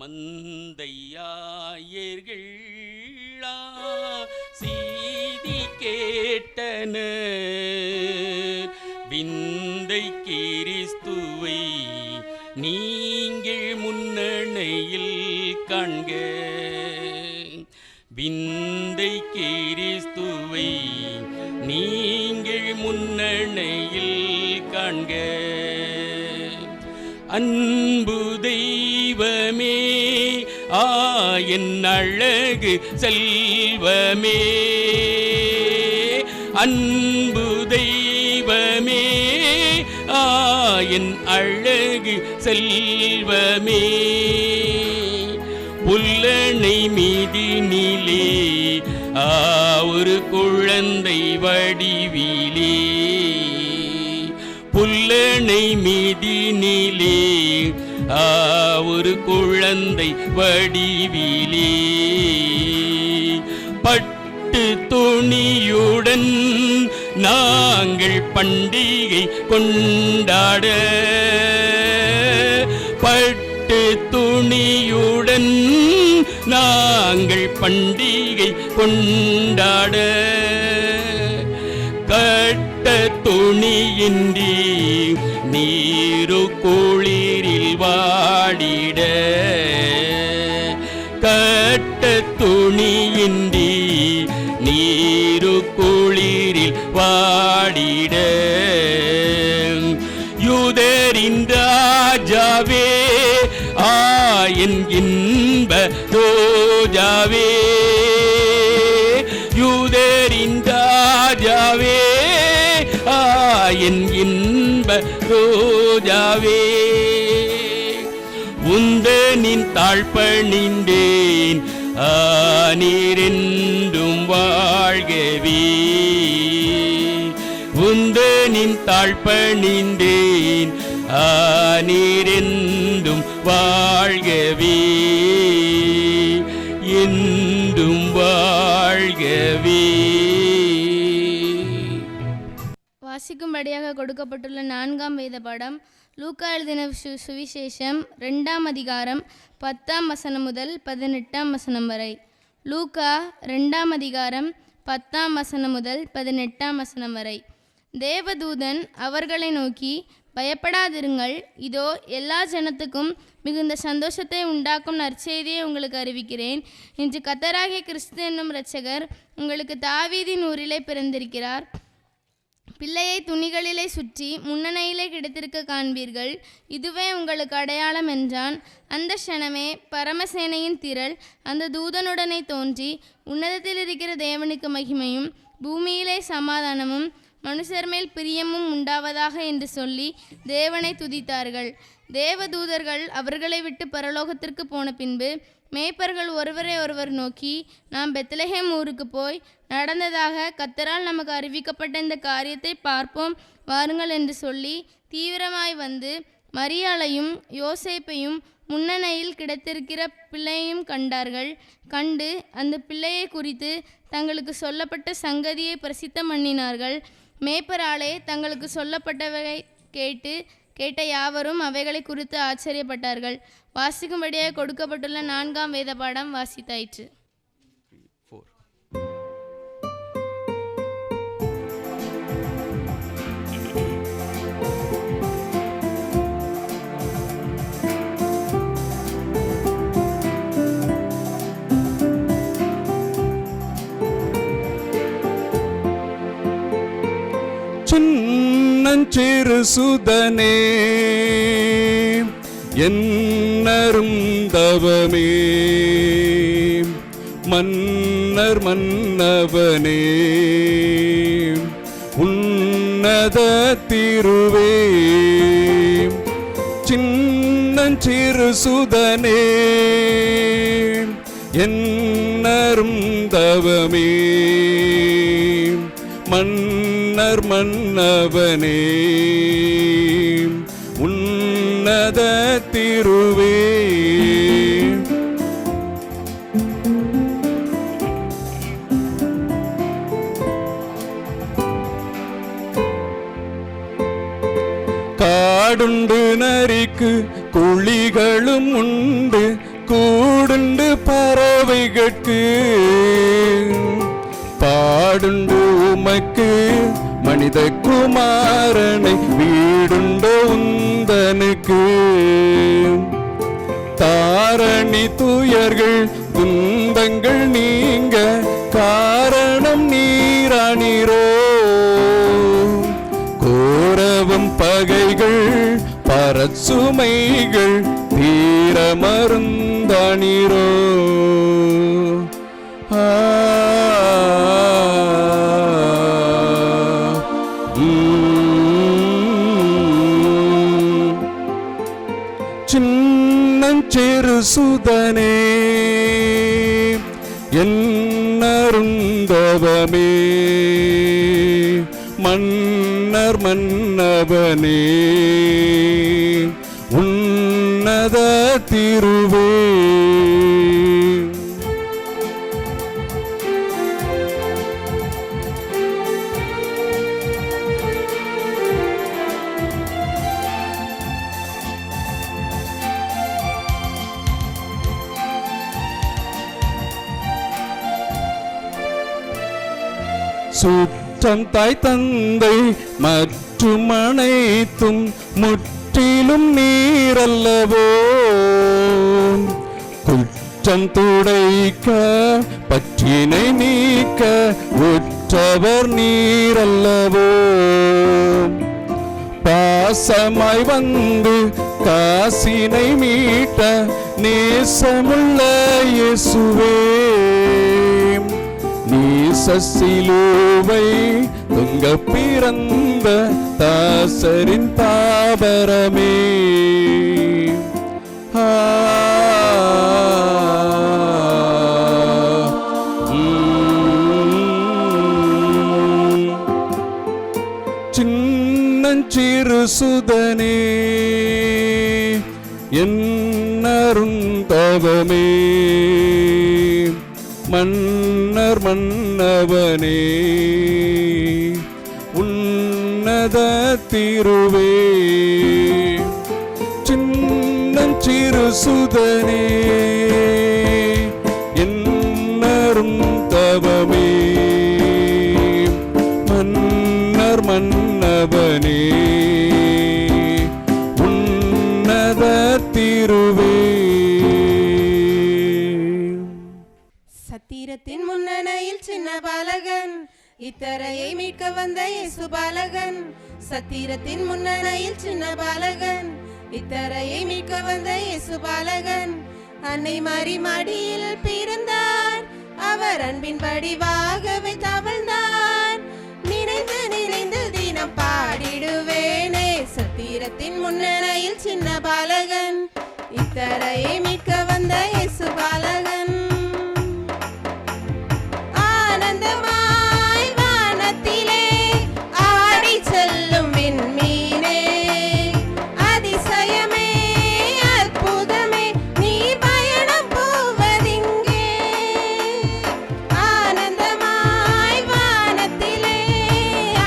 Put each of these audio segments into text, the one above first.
மந்தையாயர்கள் செய்தி கேட்டனர். விந்தை கிறிஸ்துவை நீங்கள் முன்னணையில் காண்க. விந்தை கிறிஸ்துவை நீங்கள் முன்னணையில் காண்க. அன்பு தெய்வமே என் அழகு செல்வமே. அன்பு தெய்வமே என் அழகு செல்வமே. புல்லணை மீதினிலே ஒரு குழந்தை வடிவிலே. புல்லணை மீதினிலே ஒரு குழந்தை வடிவிலே. பட்டு துணியுடன் நாங்கள் பண்டிகை கொண்டாட. பட்டு துணியுடன் நாங்கள் பண்டிகை கொண்டாட. கட்ட துணியின்றி நீரு குளிரில் வாடிட. கட்ட துணியின்றி நீரு குளிரில் வாடிட. யூதரின் ராஜாவே என் இன்ப ரோஜாவே. யூதரின் ராஜாவே என் இன்ப ரோஜாவே. உந்தனின் தாழ்பணிந்தேன் நீரென்றும் வாழ்கவே. உந்தனின் தாழ்பணிந்தேன் நீரென்றும் வாழ்கவே. என்றும் வாழ்கவே. வாசிக்கும்படியாக கொடுக்கப்பட்டுள்ள 4ஆம் வேத பாடம் லூக்கா எழுதின சுவிசேஷம் 2ஆம் அதிகாரம் 10ஆம் வசனம் முதல் 18ஆம் வசனம் வரை. லூக்கா 2ஆம் அதிகாரம் 10ஆம் வசனம் முதல் 18ஆம் வசனம் வரை. தேவதூதன் அவர்களை நோக்கி, பயப்படாதிருங்கள், இதோ எல்லா ஜனத்துக்கும் மிகுந்த சந்தோஷத்தை உண்டாக்கும் நற்செய்தியை உங்களுக்கு அறிவிக்கிறேன். இன்று கர்த்தராகிய கிறிஸ்து என்னும் இரட்சகர் உங்களுக்கு தாவீதின் ஊரிலே பிறந்திருக்கிறார். பிள்ளையை துணிகளிலே சுற்றி முன்னணையிலே கிடைத்திருக்க காண்பீர்கள். இதுவே உங்களுக்கு அடையாளம் என்றான். அந்த க்ஷணமே பரமசேனையின் திரள் அந்த தூதனுடனே தோன்றி, உன்னதத்தில் இருக்கிற தேவனுக்கு மகிமையும் பூமியிலே சமாதானமும் மனுஷர் மேல் பிரியமும் உண்டாவதாக என்று சொல்லி தேவனை துதித்தார்கள். தேவதூதர்கள் அவர்களை விட்டு பரலோகத்திற்கு போன பின்பு மேய்ப்பர்கள் ஒருவரை ஒருவர் நோக்கி, நாம் பெத்லெகேம் ஊருக்கு போய் நடந்ததாக கர்த்தரால் நமக்கு அறிவிக்கப்பட்ட இந்த காரியத்தை பார்ப்போம் வாருங்கள் என்று சொல்லி தீவிரமாய் வந்து மரியாளையும் யோசேப்பையும் முன்னணையில் கிடைத்திருக்கிற பிள்ளையையும் கண்டார்கள். கண்டு அந்த பிள்ளையை குறித்து தங்களுக்கு சொல்லப்பட்ட சங்கதியை பிரசித்தம் பண்ணினார்கள். மேய்ப்பராலே தங்களுக்கு சொல்லப்பட்டவை கேட்ட யாவரும் அவைகளை குறித்து ஆச்சரியப்பட்டார்கள். வாசிக்கும்படியாக கொடுக்கப்பட்டுள்ள 4ஆம் வேத பாடம் வாசித்தாயிற்று. சின்னஞ்சிறு சுதனே என்னரும் தவமே, மன்னர் மன்னவனே உன்னத திருவே. சின்னஞ்சிறு சுதனே என்னரும் தவமே, மன்னர் மன்னவனே உன்னத திருவே. காடுண்டு நரிக்கு குழிகளும் உண்டு, கூடுண்டு பறவைகட்கு பாடுண்டு உமக்கு மனித குமாரனை வீடுண்டோ உந்தனுக்கு தாரணி துயர்கள் துன்பங்கள் நீங்க காரணம் நீரானீரோ கோரவும் பகைகள் பரச்சுமைகள் தீர மருந்தானீரோ சின்னஞ்சிறு சுதனே என்னருந்தவமே மன்னர் மன்னவனே உன்னத திருவே சுற்றம் தாய் தந்தை மற்றும் அனைத்தும் முற்றிலும் நீரல்லவோ குற்றம் துடைக்க பற்றினை நீக்க உற்றவர் நீரல்லவோ பாசமாய் வந்து காசினை மீட்ட நேசமுள்ள இயேசுவே நீசசிலுவை தொங்க பிறந்த தாசரின் தாபரமே சின்னஞ்சிறு சுதனே என்னருந்தவமே மன்னர் மன்னவனே உன்னத திருவே சின்னஞ்சிறு சுதனே என்னருந்தவமே மன்னர் மன்னவனே உன்னத திருவே சத்திரத்தின் முன்னணையில் சின்ன பாலகன் இத்தரையை மீட்க வந்த இயேசு பாலகன் சத்திரத்தின் முன்னணையில் சின்ன பாலகன் இத்தரையை மீட்க வந்த இயேசு பாலகன் அன்னை மாறி மடியில் பிறந்தார் அவர் அன்பின் வடிவாகவே தவழ்ந்தார் நினைந்து நினைந்து தினம் பாடிடுவேனே சத்திரத்தின் முன்னணையில் சின்ன பாலகன் இத்தரையை மீட்க வந்த இயேசு பாலகன் ஆனந்தமாய் வானத்திலே ஆடி செல்லும் விண்மீனே அதிசயமே அற்புதமே நீ பயணம் போவதிங்கே ஆனந்தமாய் வானத்திலே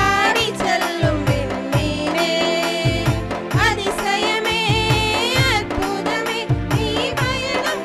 ஆடி செல்லும் விண்மீனே அதிசயமே அற்புதமே நீ பயணம்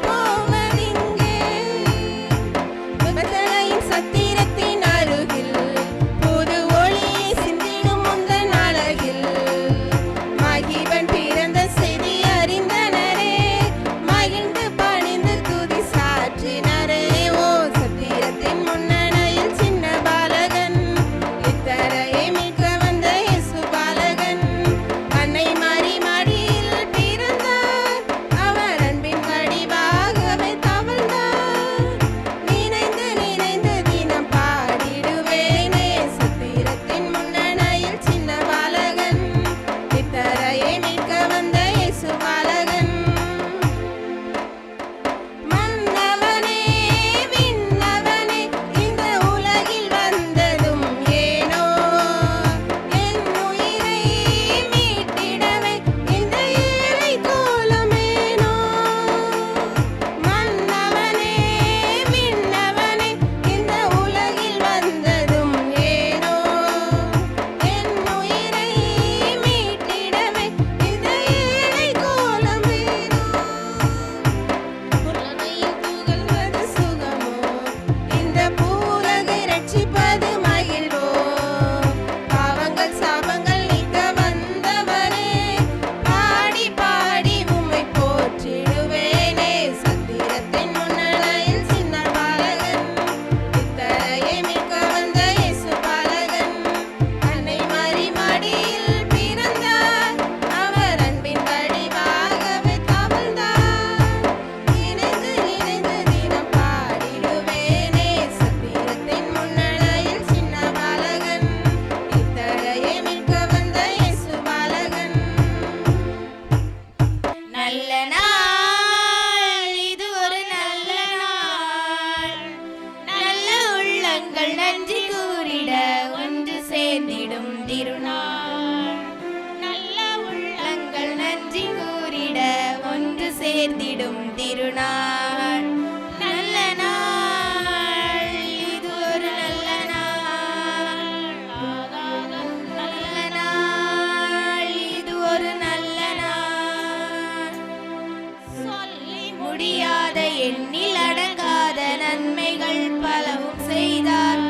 முடியாத எண்ணில் அடங்காத நன்மைகள் பலவும் செய்தார்.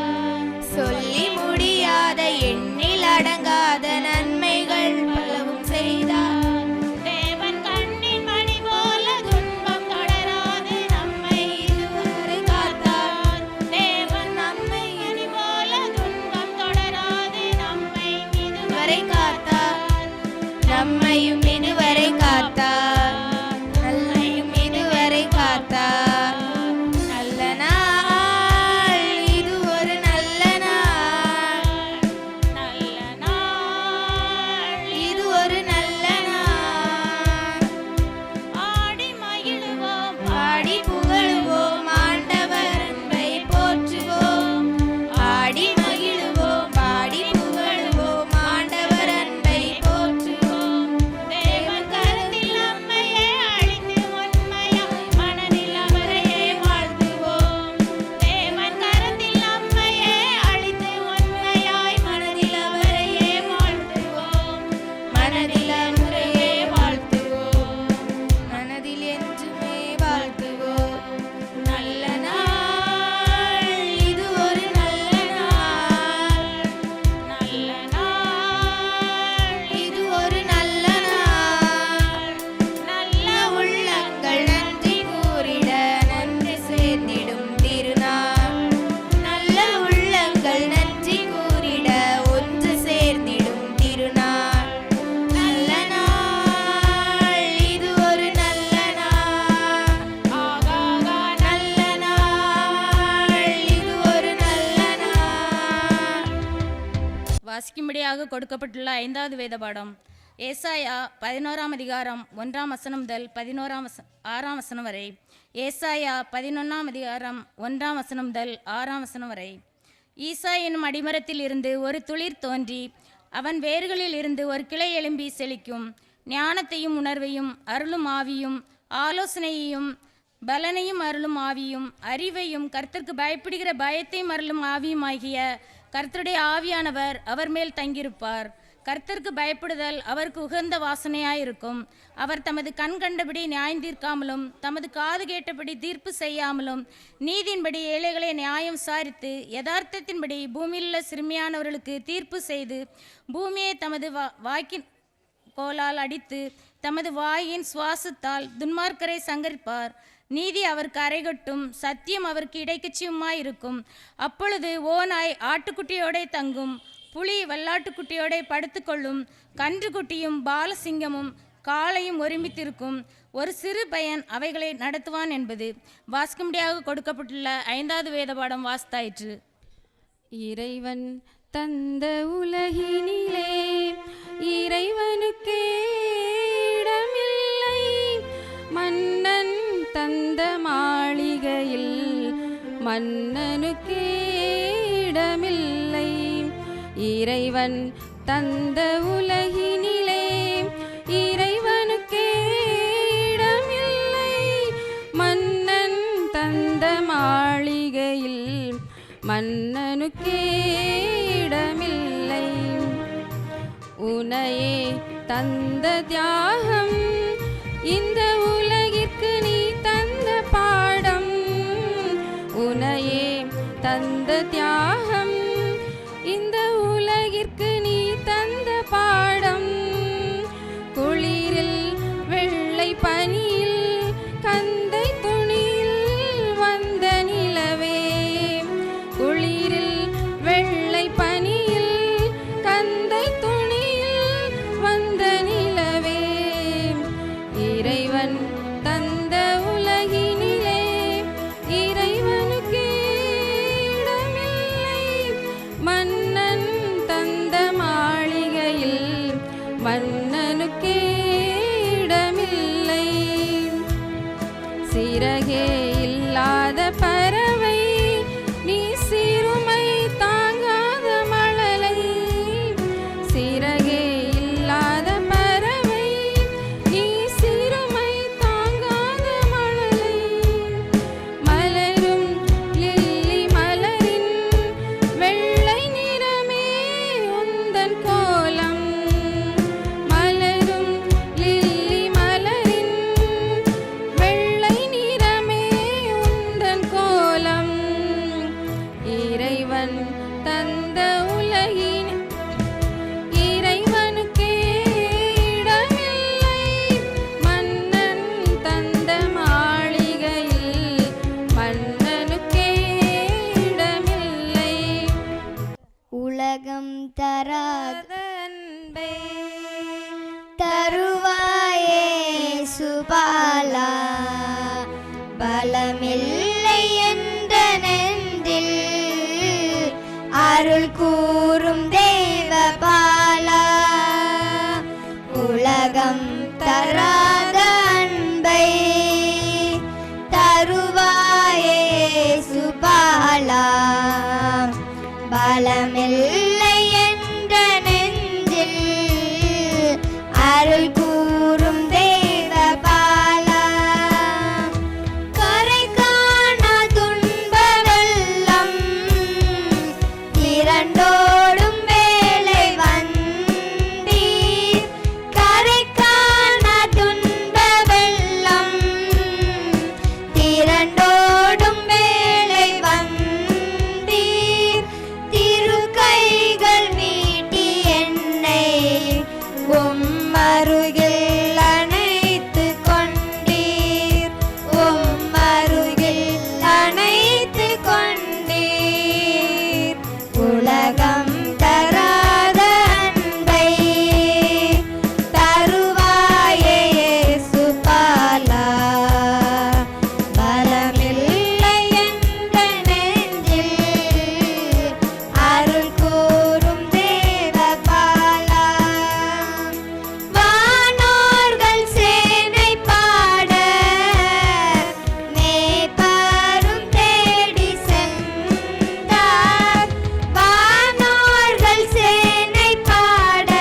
சொல்லி முடியாத எண்ணில் அடங்காத நன்மைகள் பலவும் செய்தார். தேவன் கண்ணின் மணி போல துன்பம் தொடராது நம்மை இதுவரை காத்தார். தேவன் நம்மை மணி போல துன்பம் தொடராது நம்மை இதுவரை காத்தார். நம்மையும் இதுவரை காத்தார். நல்லையும் இதுவரை காத்தார். நல்ல நாள், இது ஒரு நல்ல நாள். நல்ல நாள், இது ஒரு நல்ல நாள். ஆடி மகிழுவோம், பாடி புகழுவோம், ஆண்டவர் அன்பை போற்றுவோம். ஆடி மகிழுவோம், பாடி புகழுவோம், ஆண்டவர் அன்பை போற்றுவோம். தேவன் கருத்தில் நம்மையே அழித்து உண்மையாய் மனதில் அவரையே வாழ்த்துவோம். தேவன் கருத்தில் நம்மையே அழித்து உண்மையாய் மனதில் அவரையே வாழ்த்துவோம். மனதில் அவரையே வாழ்த்துவோம். மனதில் என்றுமே வாழ்த்துவோம். நல்ல நாள், இது ஒரு நல்ல நாள். நல்ல நாள், இது ஒரு நல்ல நாள். நல்ல உள்ளங்கள் நன்றி கூறிட நன்றி சேர்ந்திடும் திருநாள். நல்ல உள்ளங்கள் நன்றி கூறிட ஒன்று சேர்ந்திடும் திருநாள். நல்ல நாள், இது ஒரு நல்ல நாள். ஆகாகா நல்ல நாள், இது ஒரு நல்ல நாள். வாசிக்கும்படியாக கொடுக்கப்பட்டுள்ள 5வது வேத பாடம் ஏசாயா 11ஆம் அதிகாரம் 1ஆம் வசனம் முதல் 6ஆம் வசனம் வரை. ஏசாயா 11ஆம் அதிகாரம் 1ஆம் வசனம் முதல் 6ஆம் வசனம் வரை. ஈசா என்னும் அடிமரத்தில் இருந்து ஒரு துளிர் தோன்றி அவன் வேர்களில் இருந்து ஒரு கிளை எழும்பி செழிக்கும். ஞானத்தையும் உணர்வையும் அருளும் ஆவியும் ஆலோசனையையும் பலனையும் அருளும் ஆவியும் அறிவையும் கர்த்தருக்கு பயப்படுகிற பயத்தையும் அருளும் ஆவியும் ஆகிய கர்த்தருடைய ஆவியானவர் அவர் மேல் தங்கியிருப்பார். கர்த்தருக்கு பயப்படுதல் அவருக்கு உகந்த வாசனையாயிருக்கும். அவர் தமது கண் கண்டபடி நியாயம் தீர்க்காமலும் தமது காது கேட்டபடி தீர்ப்பு செய்யாமலும் நீதியின்படி ஏழைகளை நியாயம் விசாரித்து யதார்த்தத்தின்படி பூமியிலுள்ள சிறுமியானவர்களுக்கு தீர்ப்பு செய்து பூமியை தமது வாக்கின் கோலால் அடித்து தமது வாயின் சுவாசத்தால் துன்மார்க்கரை சங்கரிப்பார். நீதி அவருக்கு அரைகட்டும், சத்தியம் அவருக்கு இடைக்கச்சியுமாயிருக்கும். அப்பொழுது ஓநாய் ஆட்டுக்குட்டியோடே தங்கும், புலி வெள்ளாட்டுக்குட்டியோடே படுத்துக்கொள்ளும், கன்றுக்குட்டியும் பாலசிங்கமும் காளையும் ஒருமித்திருக்கும். ஒரு சிறு பையன் அவைகளை நடத்துவான் என்பது வாசிக்கும்படியாக கொடுக்கப்பட்டுள்ள 5வது வேத பாடம் வாசித்தாயிற்று. இறைவன் தந்த உலகினிலே இறைவனுக்கே இடமில்லை. மன்னன் தந்த மாளிகையில் மன்னனுக்கே இடமில்லை. இறைவன் தந்த உலகினிலே இறைவனுக்கே இடமில்லை. மன்னன் தந்த மாளிகையில் மன்னனுக்கே இடமில்லை. உனையே தந்த தியாகம் இந்த உலகிற்கு நீ தந்த பாடம். உனையே தந்த தியாகம் இந்த உலகிற்கு நீ தந்த பாடம். குளிரில் வெள்ளை பனியில் கந்தை துணியில் வந்த நிலவே. குளிரில் வெள்ளை பனியில் கந்தை துணியில் வந்த நிலவே. இறைவன் தந்த உலகினிலே இறைவனுக்கே இடமில்லை. மன்னன் தந்த மாளிகையில் மன்னனுக்கே இடமில்லை. சிறகே இல்லாத பறவை நீ சிறுமை தாங்காத மழலை. சிறகே இல்லாத பறவை நீ சிறுமை தாங்காத மழலை. மலரும் லில்லி மலரின் வெள்ளை நிறமே உந்தன் கோலம். மலரும் லில்லி மலரின் வெள்ளை நிறமே பலமில்லை என்ற நெஞ்சில் அருள் கூறும் தேவ பாலா, உலகம் தராத அன்பை தருவாயே சுபாலா. பலமில்லை என்ற நெஞ்சில் அருள் கூறும் தேவ பாலா, கரை காணா துன்ப வெள்ளம் திரண்டோடும் வேளை வந்தீர். கரை காணா துன்ப வெள்ளம் திரண்டோடும் வேளை வந்தீர். திருக்கைகள் நீட்டி என்னை அருகில் அணைத்து கொண்டீர். அருகில் அணைத்து கொண்டீர். உலகம் தராத அன்பை தருவாயே சுபாலா. பலமில்லை என்ற நெஞ்சில் அருள் கூறும் தேவ பாலா. வானோர்கள் சேனை பாட மேய்ப்பரும் தேடி சென்றார். வானோர்கள் சேனை பாட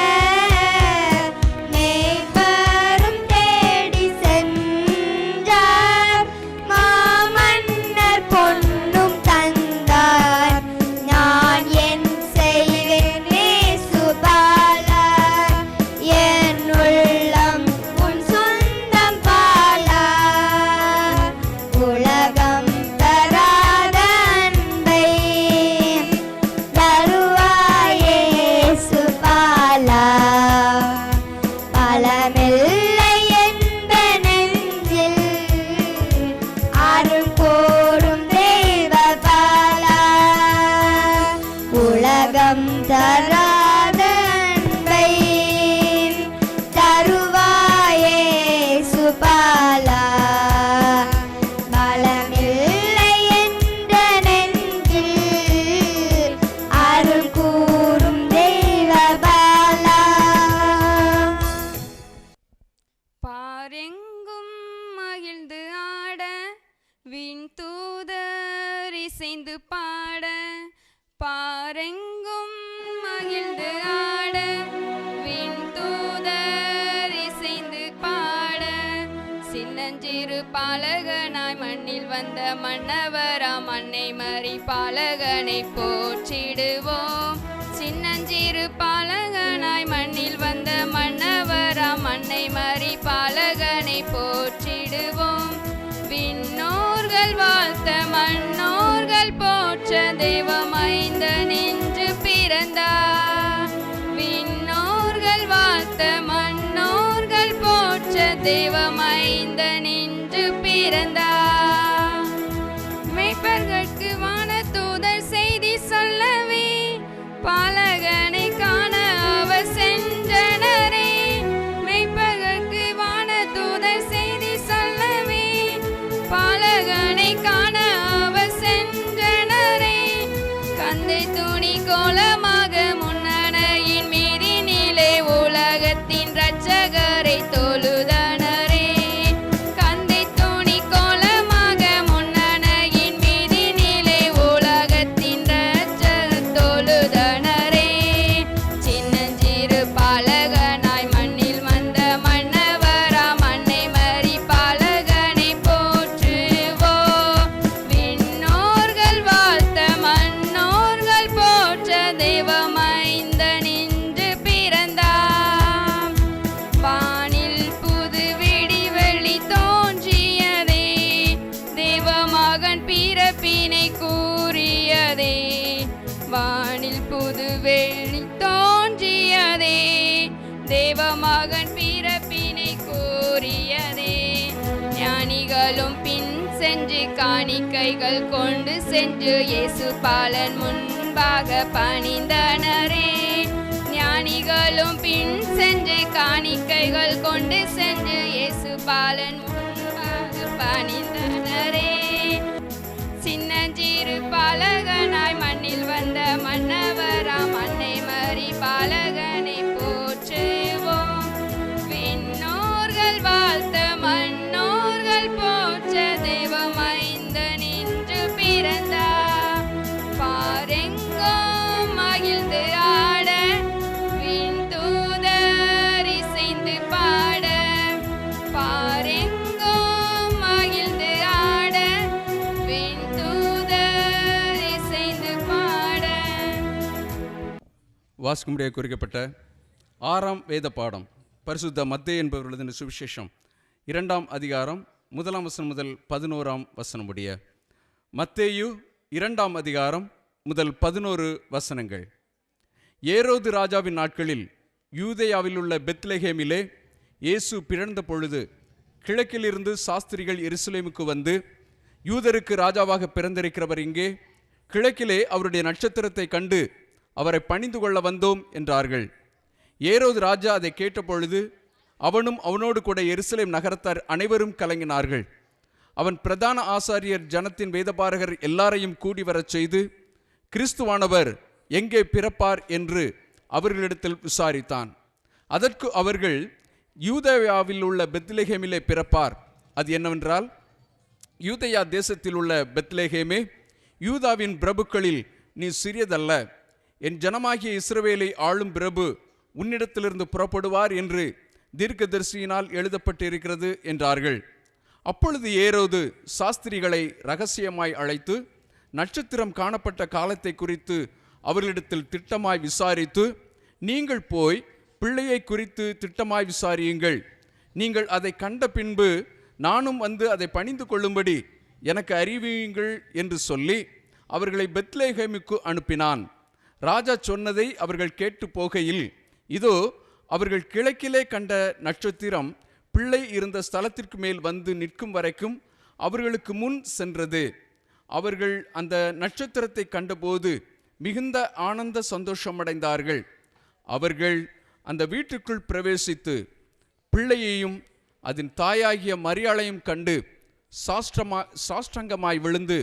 மேய்ப்பரும் தேடி சென்றார். மாமன்னர் பொன்னும் தந்தார். நான் என் செய்வேனே சுபாலா. என் உள்ளம் உன் சொந்தம் பாலா. உலகம் தராத அன்பை தருவாயே சுபாலா. பலமில்லை என்ற நெஞ்சில் அருள் கூறும் தேவ பாலா. உலகம் தராத அன்பை தருவாயே சுபாலா. பலமில்லை என்ற நெஞ்சில் அருள் கூறும் தேவ பாலா. பாரெங்கும் மகிழ்ந்து ஆட விண்தூதர் இசைந்து பாட. பாரெங்கும் மகிழ்ந்து ஆட விண்தூதர் இசைந்து பாட. சின்னஞ்சிறு பாலகனாய் மண்ணில் வந்த மன்னவராம் அன்னை மரி பாலகனை போற்றிடுவோம். சின்னஞ்சிறு பாலகனாய் மண்ணில் வந்த மன்னவராம் அன்னை மரி பாலகனை போற்றிடுவோம். விண்ணோர்கள் வாழ்த்த மன்னோர்கள் போற்ற தெய்வமைந்த நின்று பிறந்தார். விண்ணோர்கள் வாழ்த்த மன்னோர்கள் போற்ற தெய்வமைந்த நின்று பிறந்தார். மெய்ப்பர்களுக்கு வானதூதர் செய்தி சொல்லவே பாலகனை காண அவர் சென்றனரே. மெய்ப்பர்களுக்கு வானதூதர் செய்தி சொல்லவே பாலகனை காண அவர் சென்றனரே. கந்தை துணி கோலமாக முன்னணையின் மீதினிலே உலகத்தின் இரட்சகரை தொழுதனரே. கந்தை துணி கோலமாக முன்னணையின் மீதினிலே உலகத்தின் இரட்சகர் தொழுதனரே. சின்னஞ்சிறு பாலகனாய் மண்ணில் வந்த மன்னவராம் அன்னை மரி பாலகனை போற்றுவோம். விண்ணோர்கள் வாழ்த்த மன்னோர்கள் போற்ற தெய்வமைந்த நின்று பிறந்தார். வானில் புது விடிவெளி தோன்றியதே, தேவமகன் பிறப்பினை கூறியதே. வானில் புது வெளி தோன்றியதே, தேவமகன் பிறப்பினை கூறியதே. ஞானிகளும் பின் சென்று காணிக்கைகள் கொண்டு சென்று இயேசு பாலன் முன்பாக பணிந்தனரே. ஞானிகளும் பின் சென்று காணிக்கைகள் கொண்டு சென்று இயேசு பாலன் முன்பாக பணிந்தனரே. மைந்தன் இன்று பிறந்தார். பாரெங்கும் மகிழ்ந்து ஆட விண்தூதர் இசைந்து பாட. பாரெங்கும் மகிழ்ந்து ஆட விண்தூதர் இசைந்து பாட. வாசிக்கும்படியாக குறிக்கப்பட்ட 6ஆம் வேத பாடம் பரிசுத்த மத்தேயு என்பவர் எழுதின சுவிசேஷம் 2ஆம் அதிகாரம் 1ஆம் வசனம் முதல் 11ஆம் வசனம் முடிய. மத்தேயு 2ஆம் அதிகாரம் முதல் 11 வசனங்கள். ஏரோது ராஜாவின் நாட்களில் யூதேயாவில் உள்ள பெத்லெகேமிலே இயேசு பிறந்த பொழுது கிழக்கிலிருந்து சாஸ்திரிகள் எருசலேமுக்கு வந்து, யூதருக்கு ராஜாவாக பிறந்திருக்கிறவர் இங்கே, கிழக்கிலே அவருடைய நட்சத்திரத்தை கண்டு அவரை பணிந்து கொள்ள வந்தோம் என்றார்கள். ஏரோது ராஜா அதை கேட்டபொழுது அவனும் அவனோடு கூட எருசலேம் நகரத்தார் அனைவரும் கலங்கினார்கள். அவன் பிரதான ஆசாரியர், ஜனத்தின் வேதபாரகர் எல்லாரையும் கூடி வரச் செய்து, கிறிஸ்துவானவர் எங்கே பிறப்பார் என்று அவர்களிடத்தில் விசாரித்தான். அதற்கு அவர்கள், யூதேயாவில் உள்ள பெத்லெகேமிலே பிறப்பார். அது என்னவென்றால், யூதேயா தேசத்தில் உள்ள பெத்லெகேமே, யூதாவின் பிரபுக்களில் நீ சிறியதல்ல, என் ஜனமாகிய இஸ்ரவேலை ஆளும் பிரபு உன்னிடத்திலிருந்து புறப்படுவார் என்று தீர்க்கதரிசியினால் எழுதப்பட்டிருக்கிறது என்றார்கள். அப்பொழுது ஏரோது சாஸ்திரிகளை இரகசியமாய் அழைத்து நட்சத்திரம் காணப்பட்ட காலத்தை குறித்து அவர்களிடத்தில் திட்டமாய் விசாரித்து, நீங்கள் போய் பிள்ளையை குறித்து திட்டமாய் விசாரியுங்கள், நீங்கள் அதை கண்ட பின்பு நானும் வந்து அதை பணிந்து கொள்ளும்படி எனக்கு அறிவியுங்கள் என்று சொல்லி அவர்களை பெத்லெகேமுக்கு அனுப்பினான். ராஜா சொன்னதை அவர்கள் கேட்டு போகையில், இதோ அவர்கள் கிழக்கிலே கண்ட நட்சத்திரம் பிள்ளை இருந்த ஸ்தலத்திற்கு மேல் வந்து நிற்கும் வரைக்கும் அவர்களுக்கு முன் சென்றது. அவர்கள் அந்த நட்சத்திரத்தை கண்டபோது மிகுந்த ஆனந்த சந்தோஷமடைந்தார்கள். அவர்கள் அந்த வீட்டுக்குள் பிரவேசித்து பிள்ளையையும் அதன் தாயாகிய மரியாளையும் கண்டு சாஷ்டங்கமாய் விழுந்து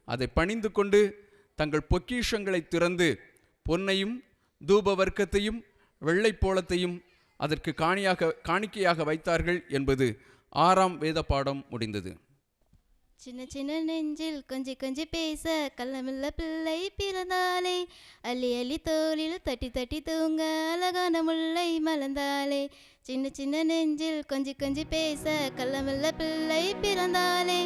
அதை பணிந்து கொண்டு தங்கள் பொக்கிஷங்களை திறந்து பொன்னையும் தூப வர்க்கத்தையும் வெள்ளைப்போளத்தையும் அதற்கு காணிக்கையாக வைத்தார்கள் என்பது 6ஆம் வேத பாடம் முடிந்தது. சின்ன சின்ன நெஞ்சில் கொஞ்சி கொஞ்சி பேச கள்ளமில்ல பிள்ளை பிறந்தாலே, அள்ளி அள்ளி தோளில் தட்டி தட்டி தூங்க அழகான முல்லை மலர்ந்தாலே. சின்ன சின்ன நெஞ்சில் கொஞ்சி கொஞ்சி பேச கள்ளமில்ல பிள்ளை பிறந்தாலே,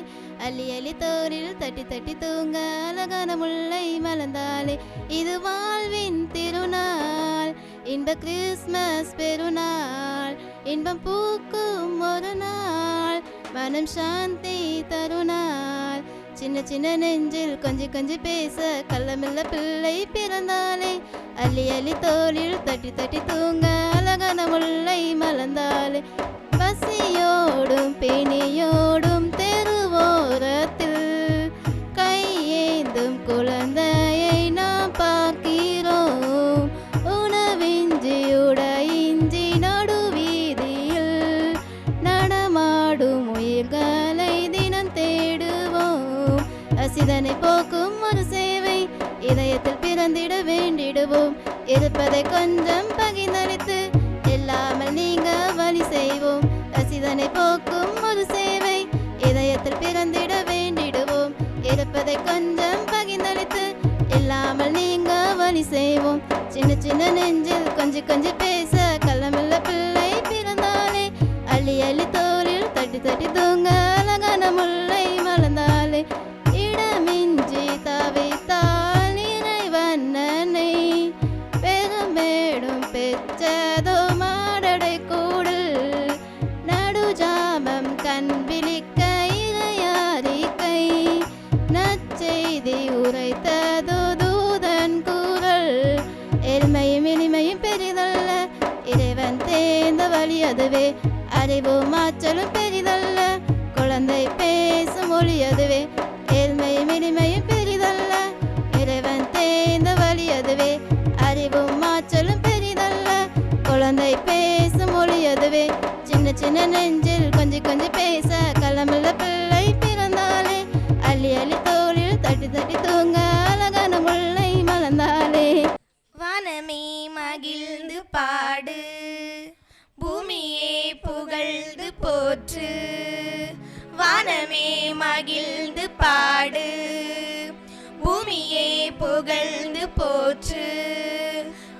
அள்ளி அள்ளி தோளில் தட்டி தட்டி தூங்க அழகான முல்லை மலர்ந்தாலே. இது வாழ்வின் திருநாள், இன்ப கிறிஸ்மஸ் பெருநாள், இன்பம் பூக்கும் ஒரு நாள், மனம் சாந்தி தருநாள். சின்ன சின்ன நெஞ்சில் கொஞ்சி கொஞ்சி பேச கள்ளமில்ல பிள்ளை பிறந்தாலே, அள்ளி அள்ளி தோளில் தட்டி தட்டி தூங்க அழகான முல்லை மலர்ந்தாலே. பசியோடும் பிணியோடும் தெருவோரத்தில் கையேந்தும் குழந்தையை நாம் பார்க்கிறோம். உணவின்றி உடையின்றி நடுவீதியில் நடமாடும் உயிர்களை தினம் தேடுவோம். அசிதனை போக்கும் ஒரு சேவை இதயத்தில் பிறந்திட வேண்டிடுவோம். இருப்பதை கொஞ்சம் பகிர்ந்தளித்து இல்லாமல் நீங்க வழி செய்வோம். அசிதனை போக்கும் ஒரு சேவை இதயத்தில் பிறந்திட வேண்டிடுவோம். இருப்பதை கொஞ்சம் பகிர்ந்தளித்து இல்லாமல் நீங்க வழி செய்வோம். சின்ன சின்ன நெஞ்சில் கொஞ்சி கொஞ்சி பேச கள்ளமில்ல பிள்ளை பிறந்தாலே, அள்ளி அள்ளி தோளில் தட்டி தட்டி தூங்க அழகான முல்லை மலர்ந்தாலே. இடமின்றி தவித்தால் இறைவண்ணனை பெரும்பேடும் பெற்றதோ மாடடை கூடல். நடுஜாமம் கண் விழிக்க இறையாரிக்கை நற்செய்தி உரைத்ததோ தூதன் குரல். எளிமையும் இனிமையும் பெரிதல்ல, இறைவன் தேர்ந்த வழி அதுவே. அறிவும் ஆற்றலும் பெரிதல்ல, குழந்தை பேசும் மொழி அதுவே. எளிமையும் இனிமையும் பெரிதல்ல, இறைவன் தேர்ந்த வழி அதுவே. அறிவும் ஆற்றலும் பெரிதல்ல, குழந்தை பேசும் மொழி அதுவே. சின்ன சின்ன நெஞ்சில் கொஞ்சி கொஞ்சி பேச களமில்ல பிள்ளை பிறந்தாலே, அள்ளி அள்ளி தோளில் தட்டி தட்டி தூங்க அழகான முல்லை மலர்ந்தாலே. வானமே மகிழ்ந்து பாடு, பூமியே புகழ்ந்து போற்று. வானமே மகிழ்ந்து பாடு, பூமியே புகழ்ந்து போற்று.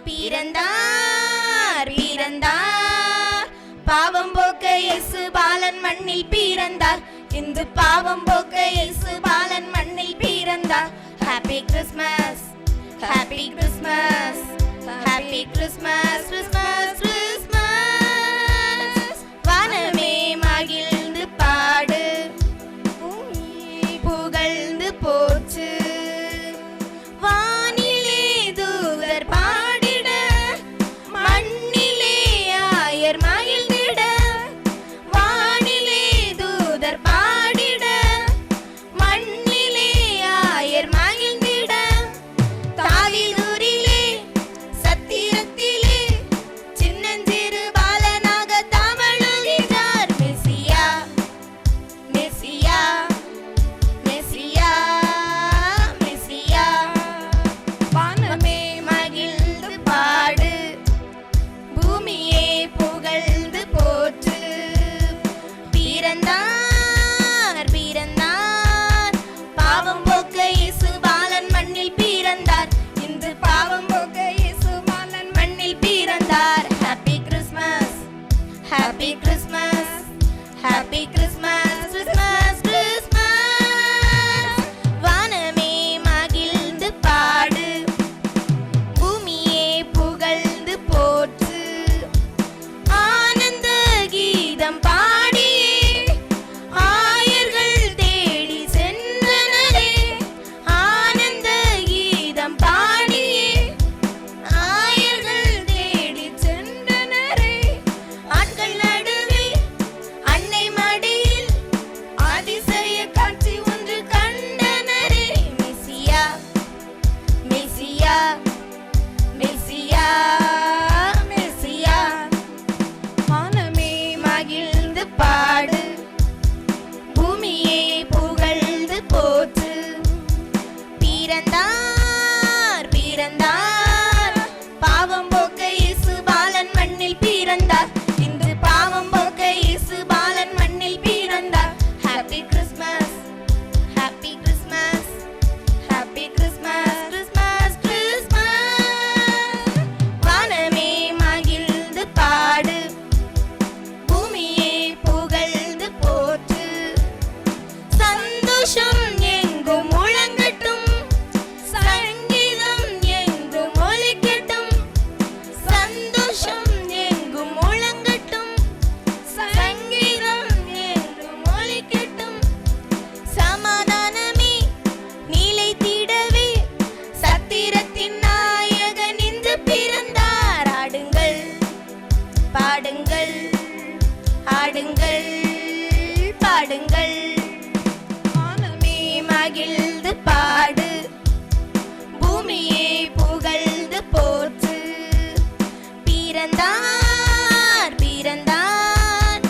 பிறந்தார் பிறந்தார், பாவம் போக்க இயேசு பாலன் மண்ணில் பிறந்தார். இன்று பாவம் போக்க இயேசு பாலன் மண்ணில் பிறந்தார். Happy Christmas, happy Christmas, happy Christmas, Christmas, Christmas. வானமே மகிழ்ந்து பாடு, பூமியே புகழ்ந்து போற்று. வானிலே தூதர் பாடிட, மண்ணிலே ஆயர் மகிழ்ந்திட. வானிலே தூதர் பாடிட, மண்ணிலே ஆயர் மகிழ்ந்திட. தாவீதூரிலே சத்திரத்திலே சின்னஞ்சிறு பாலனாக தவழுகிறார் மெசியா, மெசியா, மெசியா, மெசியா. வானமே மகிழ்ந்து பாடு, பூமியே புகழ்ந்து போற்று. பிறந்தார் பிறந்தார், பாவம் போக்க இயேசு பாலன் மண்ணில் பிறந்தார். இன்று பாவம் போக்க இயேசு பாலன் மண்ணில் பிறந்தார். Happy Christmas, happy Christmas, happy Christmas, Christmas, Christmas. வானமே மகிழ்ந்து பாடு, பூமியே புகழ்ந்து போற்று. ஆனந்த கீதம் பாடியே ஆயர்கள் தேடி சென்றனரே. ஆனந்த கீதம் பாடியே ஆயர்கள் தேடி சென்றனரே. ஆட்கள் நடுவே அன்னை மடியில் அதிசய காட்சி ஒன்று கண்டனரே. மெசியா, மெசியா, மெசியா, மெசியா. வானமே மகிழ்ந்து பாடு, பூமியே புகழ்ந்து போற்று. பிறந்தார் பிறந்தார், பாவம் போக்க இயேசு பாலன் மண்ணில் பிறந்தார். இன்று பாவம் போக்க இயேசு பாலன் மண்ணில் பிறந்தார். Happy Christmas, happy Christmas, happy Christmas, Christmas, Christmas. வானமே மகிழ்ந்து பாடு, பூமியே புகழ்ந்து போற்று. சந்தோஷம் எங்கும் முழங்கட்டும், சங்கீதம் எங்கும் ஒலிக்கட்டும். சந்தோஷம் எங்கும் முழங்கட்டும், சங்கீதம் எங்கும் ஒலிக்கட்டும். சமாதானமே நிலைத்திடவே சத்திரத்தின் நாயகன் இன்று பிறந்தார். ஆடுங்கள் பாடுங்கள், ஆடுங்கள் பாடுங்கள். வானமே மகிழ்ந்து பாடு, பூமியே புகழ்ந்து போற்று. பிறந்தார் பிறந்தார்,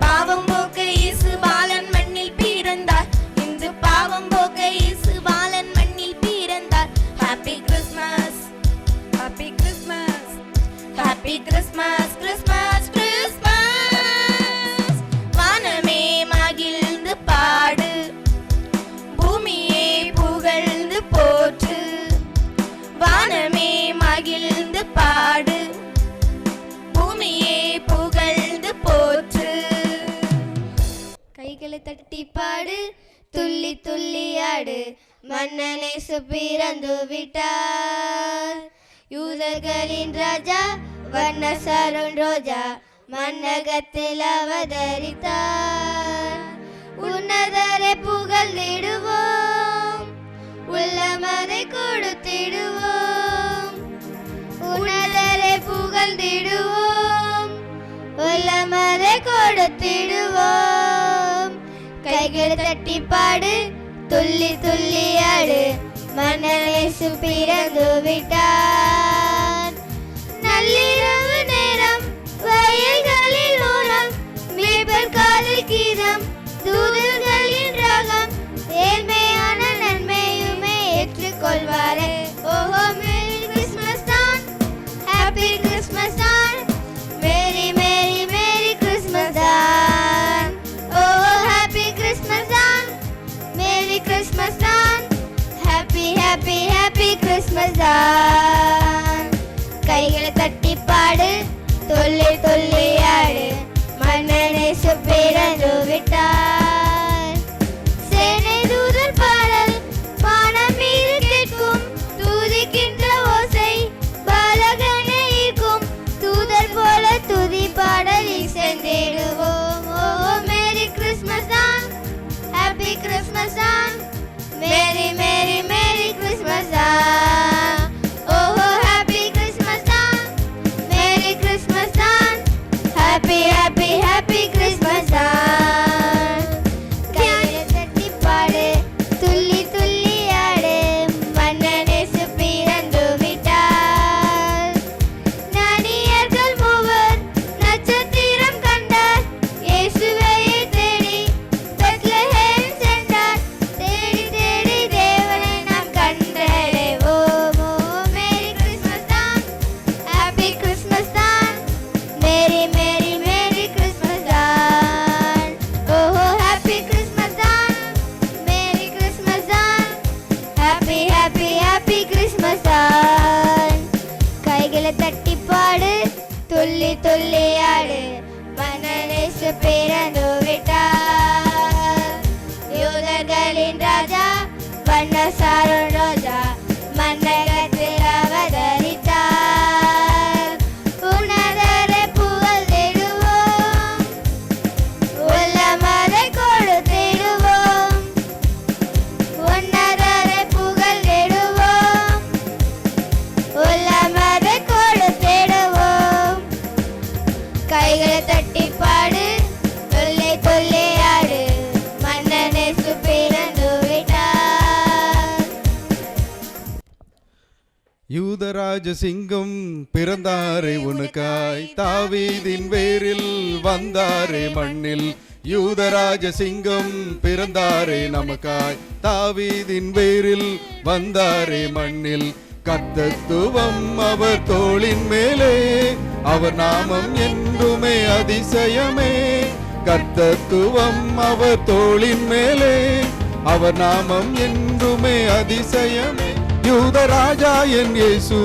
பாவம் போக்க இயேசு பாலன் மண்ணில் பிறந்தார். இன்று பாவம் போக்க இயேசு பாலன் மண்ணில் பிறந்தார். Happy Christmas, happy Christmas, happy Christmas, Christmas, Christmas. வானமே மகிழ்ந்து பாடு, பூமியே புகழ்ந்து போற்று. வானமே மகிழ்ந்து பாடு, பூமியே புகழ்ந்து போற்று. கைகளை தட்டி பாடு, துள்ளி துள்ளி ஆடு, மன்னன் இயேசு பிறந்து விட்டார். யூதர்களின் ராஜா, வண்ண சருண் ரோஜா, மன்னகத்தில் அவதரித்தார். உன்னதரை புகழ்ந்திடுவோம், உள்ளமதை கொடுத்திடுவோம். உன்னதரை புகழ்ந்திடுவோம், உள்ளமதை கொடுத்திடுவோம். கைகளை தட்டி பாடு, துள்ளி துள்ளி ஆடு, மன்னன் இயேசு பிறந்து விட்டார். நள்ளிரவு நேரம் வயல்களில் ஓரம், மேய்ப்பர் காதில் கீதம், தூதர்களின் ராகம், ஏழ்மையான நன்மையுமே ஏற்றுக்கொள்வாரே. ஓஹோ மேரி கிறிஸ்மஸ் தான், ஹாப்பி கிறிஸ்மஸ் தான், மேரி மேரி மேரி கிறிஸ்மஸ் தான். ஓஹோ ஹாப்பி கிறிஸ்மஸ் தான், மேரி கிறிஸ்மஸ் தான், ஹாப்பி ஹாப்பி ஹாப்பி கிறிஸ்மஸ் தான். கைகளை தட்டி பாடு, துள்ளி துள்ளி ஆடு, மன்னன் இயேசு பிறந்து விட்டார். சேனை தூதர் பாடல் வானம் மீது கேட்கும், துதிக்கின்ற ஓசை பாலகனை ஈர்க்கும், தூதர் போல துதி பாடல் இசைந்திடுவோம். ஓ மேரி கிறிஸ்மஸ் தான், ஹாப்பி கிறிஸ்மஸ் தான், மேரி மேரி மேரி கிறிஸ்மஸ் தான். ஓஹோ ஹாப்பி கிறிஸ்மஸ் தான், மேரி கிறிஸ்மஸ் தான், ஹாப்பி ஹாப்பி ஹாப்பி கிறிஸ்மஸ் தான். கையை தட்டி பாடு, துள்ளி துள்ளி ஆடு, மன்னன் இயேசு பிறந்து விட்டார். ஞானியர்கள் மூவர் நட்சத்திரம் கண்டார், இயேசுவை தேடி பெத்லஹேம் சென்றார். தேடி தேடி தேவனை நாம் கண்டடைவோம். ஓ மேரி கிறிஸ்மஸ் தான், ஹாப்பி கிறிஸ்மஸ் தான், மேரி மேரி மேரி கிறிஸ்மஸ் தான். ஓஹோ ஹாப்பி கிறிஸ்மஸ் தான், மேரி கிறிஸ்மஸ் தான், ஹாப்பி ஹாப்பி ஹாப்பி கிறிஸ்மஸ் தான். கைகளை தட்டி பாடு, துள்ளி துள்ளி ஆடு, மன்னன் இயேசு பிறந்து விட்டார். யூதர்களின் ராஜா, வண்ண சாரும் ரோஜா, மன்னகத்தில் அவதரித்தார். உன்னதரை புகழ்ந்திடுவோம், உள்ளமதை கொடுத்திடுவோம், உன்னதரை புகழ்ந்திடுவோம், உள்ளமதை கொடுத்திடுவோம். கைகளை தட்டி பாடு, துள்ளி துள்ளி ஆடு, மன்னன் இயேசு பிறந்து விட்டார். யூதராஜ சிங்கம் பிறந்தாரே உனக்காய், தாவீதின் வேரில் வந்தாரே மண்ணில். யூதராஜ சிங்கம் பிறந்தாரே நமக்காய், தாவீதின் வேரில் வந்தாரே மண்ணில். கர்த்தத்துவம் அவர் தோளின் மேலே, அவர் நாமம் என்றுமே அதிசயமே. கர்த்தத்துவம் அவர் தோளின் மேலே, அவர் நாமம் என்றுமே அதிசயமே. யூதராஜா என் இயேசு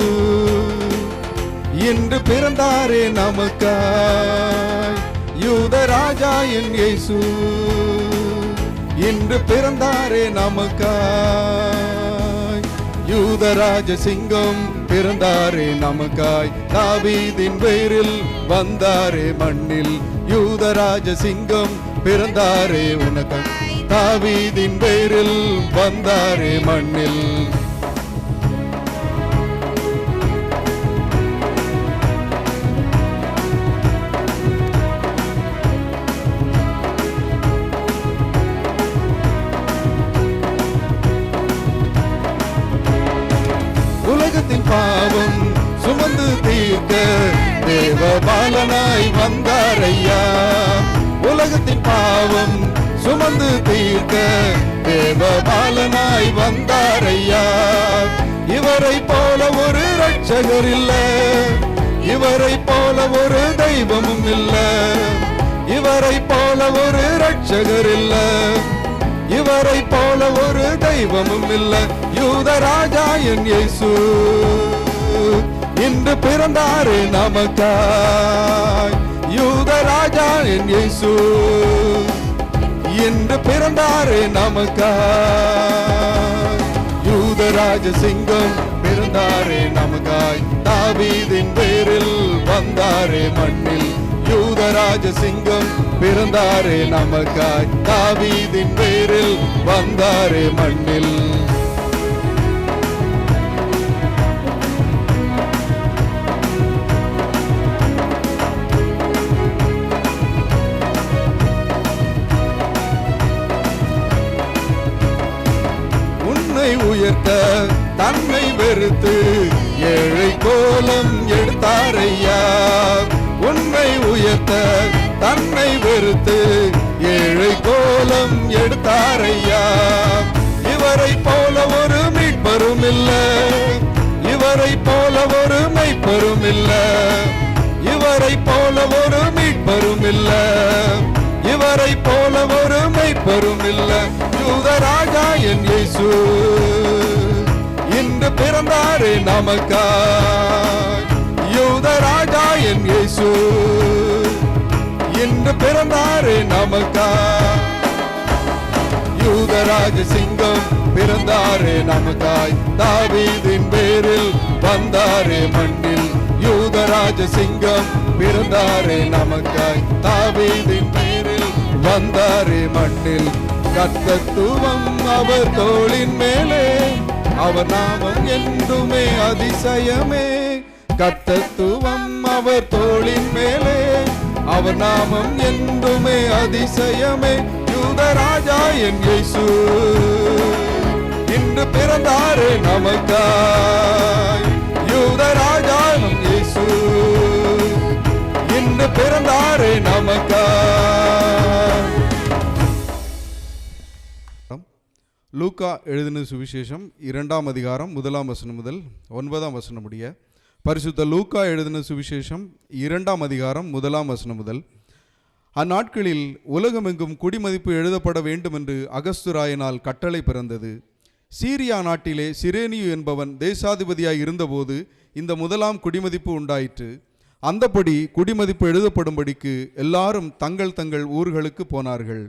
இன்று பிறந்தாரே நமக்காய். யூதராஜா என் இயேசு இன்று பிறந்தாரே நமக்காய். யூதராஜ சிங்கம் பிறந்தாரே நமக்காய், தாவீதின் வேரில் வந்தாரே மண்ணில். யூதராஜ சிங்கம் பிறந்தாரே உனக்காய், தாவீதின் வேரில் வந்தாரே மண்ணில். உலகத்தின் பாவம் சுமந்து தீர்க்க தேவபாலனாய் வந்தாரையா. உலகத்தின் பாவம் சுமந்து தீர்க்க தேவபாலனாய் வந்தாரையா. இவரை போல ஒரு ரட்சகர் இல்ல, இவரை போல ஒரு தெய்வமும் இல்ல. இவரை போல ஒரு ரட்சகர் இல்ல, இவரை போல ஒரு தெய்வமும் இல்ல. யூதராஜா என் இயேசு இன்று பிறந்தாரே நமக்காய். யூதராஜா என் இயேசு இன்று பிறந்தாரே நமக்காய். யூதராஜ சிங்கம் பிறந்தாரே நமக்காய், தாவீதின் வேரில் வந்தாரே மண்ணில். யூதராஜ சிங்கம் பிறந்தாரே நமக்காய், தாவீதின் வேரில் வந்தாரே மண்ணில். உன்னை உயர்த்த தன்னை வெறுத்து ஏழை கோலம் எடுத்தாரையா. உன்னை உயர்த்த தன்னை வெறுத்து ஏழை கோலம் எடுத்தாரையா. இவரை போல ஒரு மீட்பரும் இல்ல, இவரை போல ஒரு மெய்ப்பரும் இல்ல. இவரை போல ஒரு மீட்பரும் இல்ல, இவரை போல ஒரு மெய்ப்பரும் எவரும் இல்ல. யூதராஜா என் இயேசு இன்று பிறந்தாரே நமக்காய். யூதராஜா என் இயேசு இன்று பிறந்தாரே நமக்காய். யூதராஜ சிங்கம் பிறந்தாரே நமக்காய். தாவீதின் பேரில் வந்தாரே மண்ணில். யூதராஜ சிங்கம் பிறந்தாரே நமக்காய். தாவீதின் பேரில் வந்தாரே மண்ணில். கர்த்தத்துவம் அவர் தோளின் மேலே, அவர் நாமம் என்றுமே அதிசயமே. கர்த்தத்துவம் அவர் தோளின் மேலே, அவர் நாமம் என்றுமே அதிசயமே. யூதராஜா என் இயேசு இன்று பிறந்தாரே நமக்காய். யூதராஜா நம் இயேசு இன்று பிறந்தாரே நமக்காய். லூக்கா எழுதின சுவிசேஷம் 2ஆம் அதிகாரம் 1ஆம் வசனம் முதல் 9ஆம் வசனம் முடிய. பரிசுத்த லூக்கா எழுதின சுவிசேஷம் 2ஆம் அதிகாரம் 1ஆம் வசனம் முதல். அந்நாட்களில் உலகமெங்கும் குடிமதிப்பு எழுதப்பட வேண்டும் என்று அகஸ்துராயனால் கட்டளை பிறந்தது. சீரியா நாட்டிலே சிரேனியு என்பவன் தேசாதிபதியாய் இருந்தபோது இந்த முதலாம் குடிமதிப்பு உண்டாயிற்று. அந்தபடி குடிமதிப்பு எழுதப்படும்படிக்கு எல்லாரும் தங்கள் தங்கள் ஊர்களுக்கு போனார்கள்.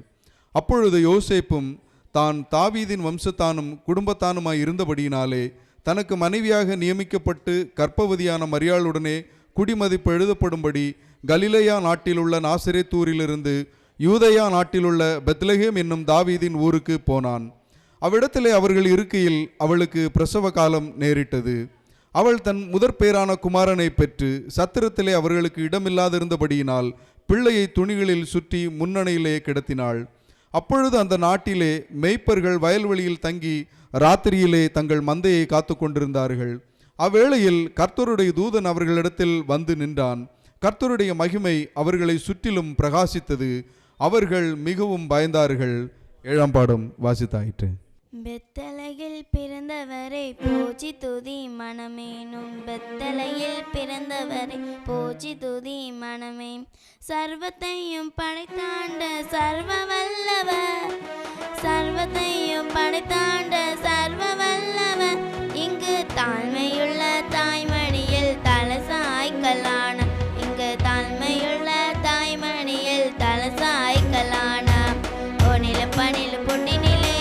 அப்பொழுது யோசேப்பும் தான் தாவீதின் வம்சத்தானும் குடும்பத்தானுமாய் இருந்தபடியினாலே தனக்கு மனைவியாக நியமிக்கப்பட்டு கர்ப்பவதியான மரியாளுடனே குடிமதிப்பு எழுதப்படும்படி கலிலேயா நாட்டிலுள்ள நாசரேத்தூரிலிருந்து யூதேயா நாட்டிலுள்ள பெத்லகேம் என்னும் தாவீதின் ஊருக்கு போனான். அவ்விடத்திலே அவர்கள் இருக்கையில் அவளுக்கு பிரசவ காலம் நேரிட்டது. அவள் தன் முதற்பேரான குமாரனை பெற்று சத்திரத்திலே அவர்களுக்கு இடமில்லாதிருந்தபடியினால் பிள்ளையை துணிகளில் சுற்றி முன்னணையிலே கிடத்தினாள். அப்பொழுது அந்த நாட்டிலே மேய்ப்பர்கள் வயல்வெளியில் தங்கி ராத்திரியிலே தங்கள் மந்தையை காத்து கொண்டிருந்தார்கள். அவ்வேளையில் கர்த்தருடைய தூதன் அவர்களிடத்தில் வந்து நின்றான். கர்த்தருடைய மகிமை அவர்களை சுற்றிலும் பிரகாசித்தது. அவர்கள் மிகவும் பயந்தார்கள். 7ஆம் பாடம் வாசித்தாயிற்று. பெத்தலையில் பிறந்தவரை போற்றி துதி மனமேனும். பெத்தலையில் பிறந்தவரை போற்றி துதி மனமே. சர்வத்தையும் படைத்தாண்ட சர்வ வல்லவர், சர்வத்தையும் படைத்தாண்ட சர்வ வல்லவர். இங்கு தாழ்மையுள்ள தாய்மடியில் தலசாய்க்கலான, இங்கு தாழ்மையுள்ள தாய்மடியில் தலசாய்க்கலான. ஓனிலும் பனிலும் பொன்னினிலே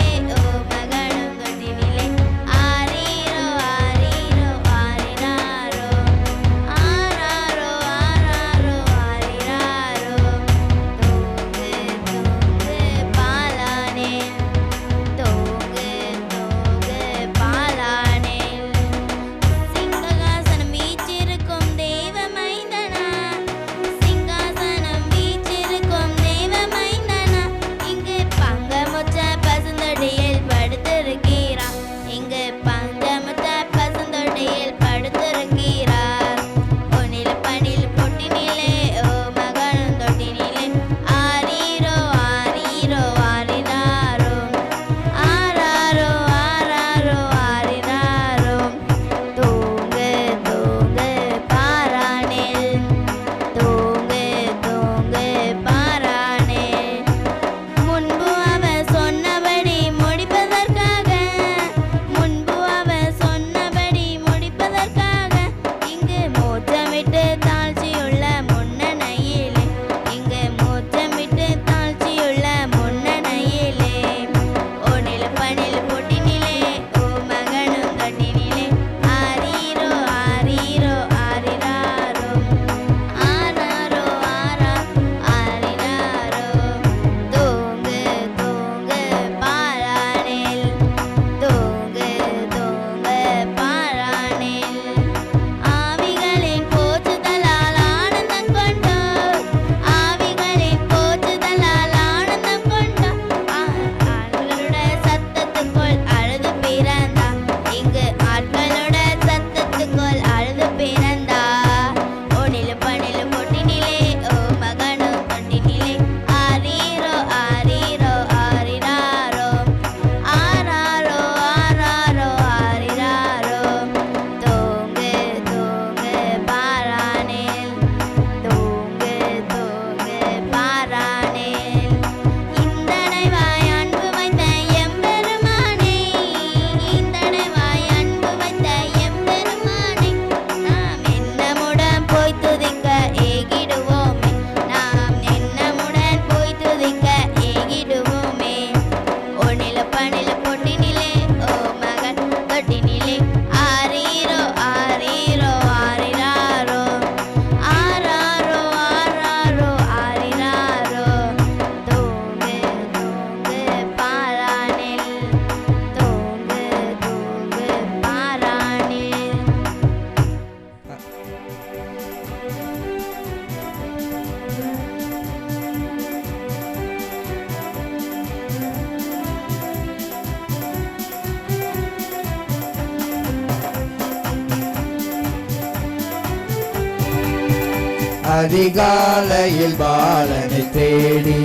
அதிகாலையில் பாலனை தேடி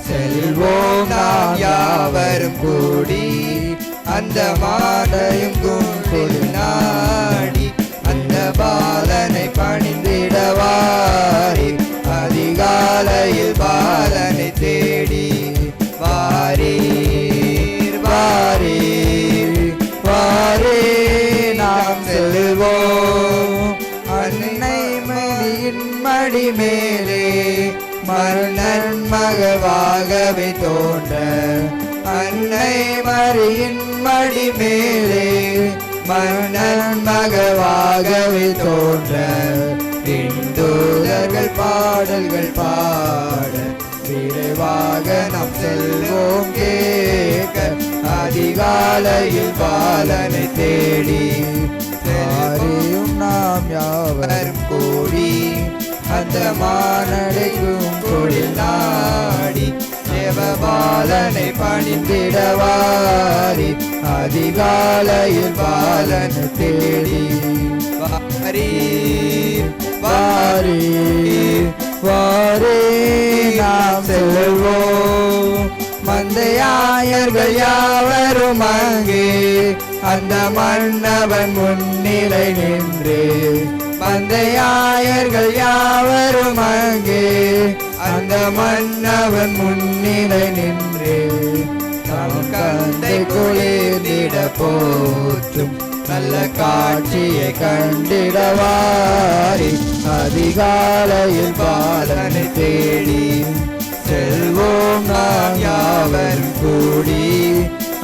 செல்வோம் நாம் யாவரும் கூடி அந்த மாடையும் கும்பில் நாடி அந்த பாலனை பணிந்திடவாரி அதிகாலையில் பாலனை தேடி வாரீர் வாரீர் வாரே நாம் செல்வோம் அன்னை மணியின் மடி மேலே மன்னன் மகவாகவே தோன்ற அன்னை மரியின் மடி மேலே மன்னன் மகவாகவே தோன்ற இந்துதர்கள் பாடல்கள் பாட விரைவாக நாம் செல்வோம் கேட்க அதிகாலையில் பாலனை தேடி செல்வோம் நாம் யாவரும் கூடி அந்த மானடைக்கும் கொடில் நாடி தேவபாலனை பணிந்திடவாரி அதிகாலையில் பாலனை தேடி வாரீர் வாரீர் வாரே நாம் செல்வோம் மந்தையாயர்கள் யாவரும் அங்கே அந்த மன்னவன் முன்னிலை நின்று மந்தையாயர்கள் யாவரும் அங்கே அந்த மன்னவன் முன்னிலை நின்று நம் கந்தை குளிர்ந்திட போற்றும் நல்ல காட்சியை கண்டிடவாரி அதிகாலையில் பாலனை தேடி செல்வோம் நாம் யாவரும் கூடி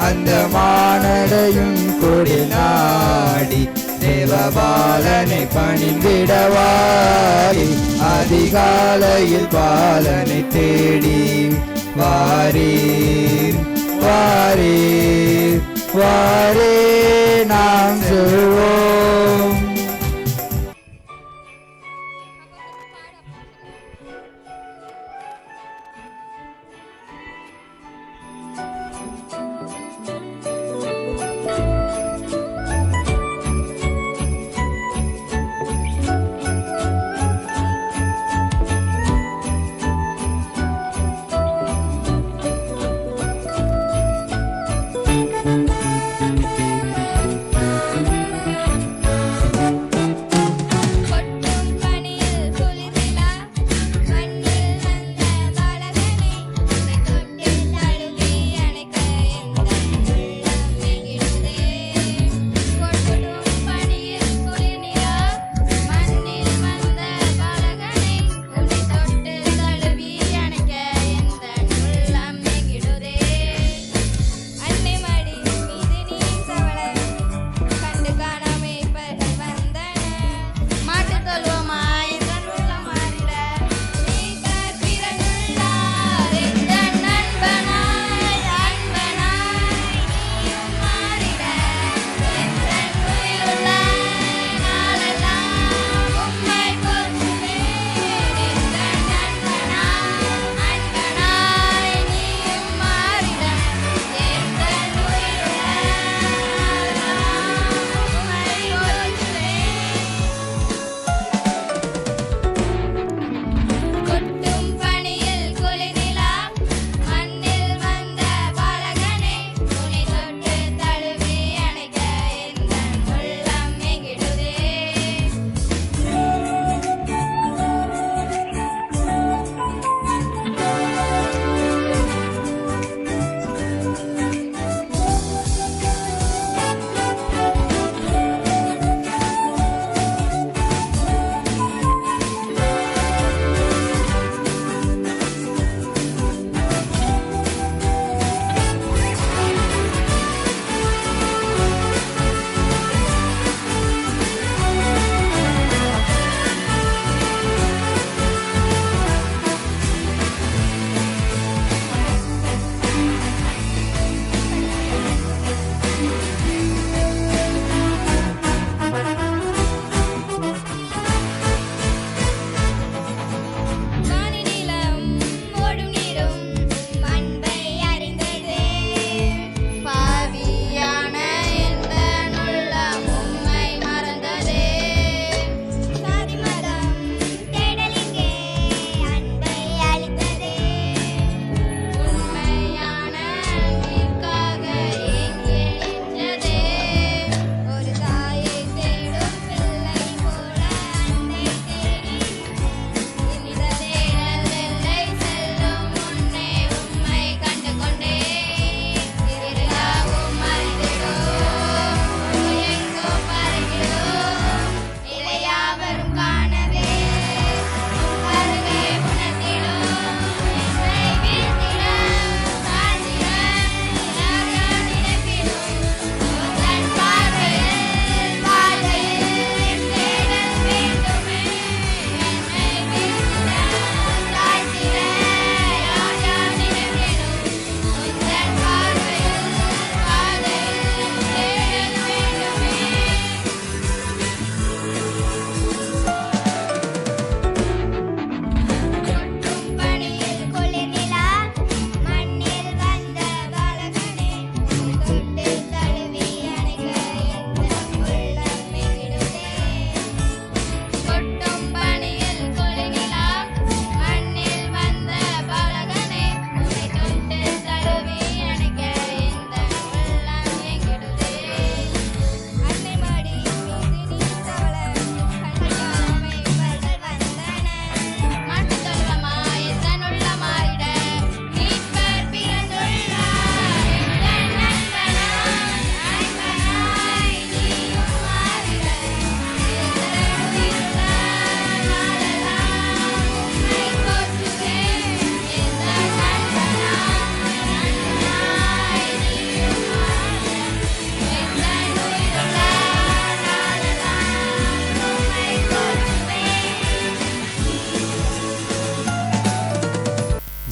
அந்த மானடையும் கொடி நாடி தேவபாலனை பணிந்திடவாரி அதிகாலையில் பாலனை தேடி வாரீர் வாரீர் வாரே நாம் செல்வோம்.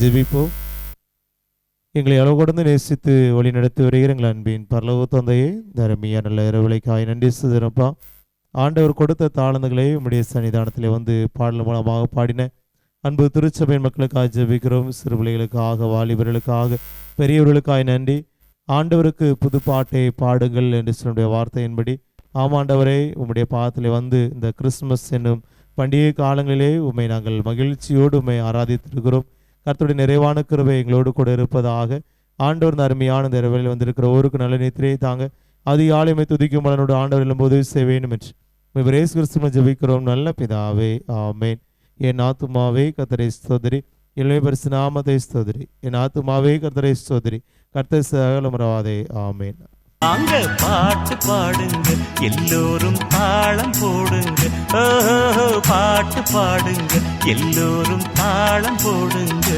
ஜெபிப்போம். எங்களை அளவு கொடுத்து நேசித்து வழி நடத்தி வருகிற எங்கள் அன்பின் பரலோக தந்தையே, தரமியா நல்ல இரவலைக்காய் நன்றி சுதரப்பா. ஆண்டவர் கொடுத்த தாளந்துகளை உம்முடைய சன்னிதானத்திலே வந்து பாடல் மூலமாக பாடின அன்பு திருச்சபையின் மக்களுக்காக ஜெபிக்கிறோம். சிறு பிள்ளைகளுக்காக, வாலிபர்களுக்காக, பெரியவர்களுக்காக நன்றி. ஆண்டவருக்கு புது பாட்டை பாடுங்கள் என்று சொல்லுடைய வார்த்தையின்படி ஆமாண்டவரே, உம்முடைய பாதத்திலே வந்து இந்த கிறிஸ்துமஸ் என்னும் பண்டிகை காலங்களிலே உம்மை நாங்கள் மகிழ்ச்சியோடு உம்மை ஆராதித்திருக்கிறோம். கர்த்தருடைய நிறைவான கிருபை எங்களோடு கூட இருப்பதாக. ஆண்டவர் அருமையான இந்த இரவில் வந்திருக்கிற ஒருக்கு நல்ல நித்திரையை தாங்க. அதிகாலைமை துதிக்கும் மலனோடு ஆண்டவர் எழும்போது உதவி செய்ய வேண்டும் என்று இயேசு கிறிஸ்துவை ஜெபிக்கிறோம் நல்ல பிதாவே, ஆமென். என் ஆத்துமாவே கர்த்தரை ஸ்தோத்திரி, எல்லை பரிசு நாமத்தை ஸ்தோத்திரி. என் ஆத்துமாவே கர்த்தரை ஸ்தோத்திரி, கர்த்தர் சகல மறவாதே, ஆமென். அங்க பாட்டு பாடுங்க, எல்லோரும் தாளம் போடுங்க. பாட்டு பாடுங்க, எல்லோரும் தாளம் போடுங்க.